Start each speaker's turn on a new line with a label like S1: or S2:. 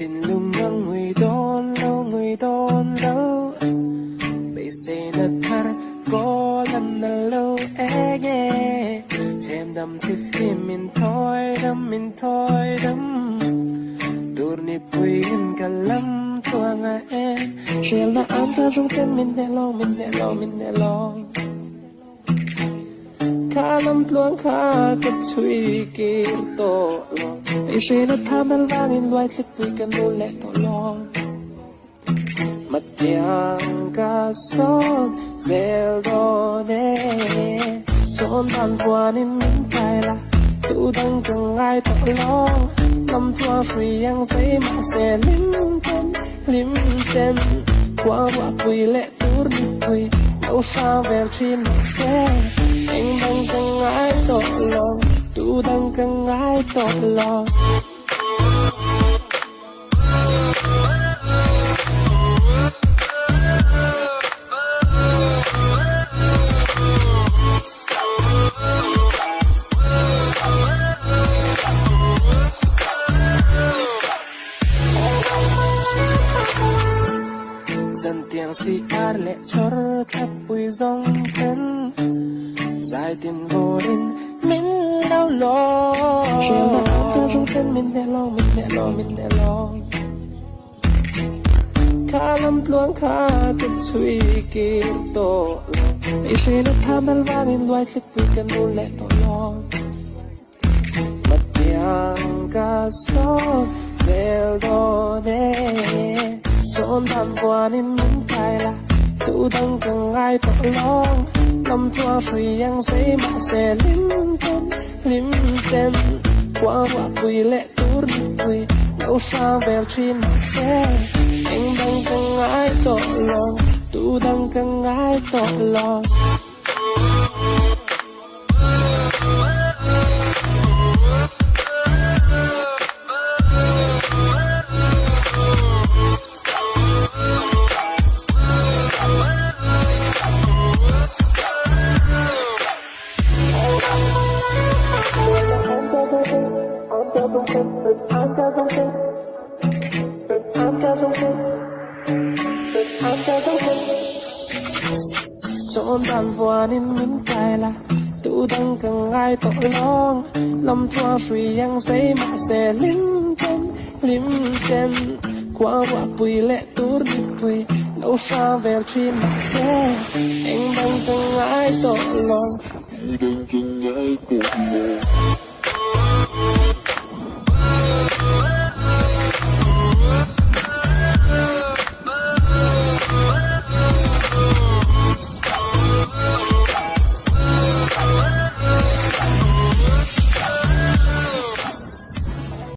S1: trên lung ngang người đón lâu bây giờ nát thar có lần nào lâu nghe chém đâm thì phim mình thôi đâm dur ni puin kalam tua nga shell na am ta jung ten min de lo kalam tuang kha ka chui kir to lo ai se na tham dal wang in wai tlik pui kan do le to lo matyang ka son zel do ne chon tan puan in min kai la tu dang kang ai to lo lâm tua phi yang say ma se lim ten qua qua pui le tur ni pui đâu sao về trên mặt xe anh đang cần ai tội lòng tu đang cần ai tội lòng dần tiếng si ar lệ chor khắp vui rong thân dài tiền vô đến min đau lo chuyện đã ám tôi rung thân min để lo khá lắm luang khá kết suy kir to ai sẽ nó tham dal vang in loài clip vui cần vô lệ to lo mất tiếng ca sót zel do đê chọn tan qua nên muốn thay là tu đang cần ai to long lâm tua phi yang say ma se lim ten qua qua pui lệ tur pui đâu sao về trên mặt xe anh đang cần ai to long tu đang cần ai to long chọn tan qua nên mình cài là tu đang cần ai to long lâm tua phi yang say ma se lim ten qua qua pui lệ tur đi pui lâu sao về trên mặt xe anh đang cần ai to lòng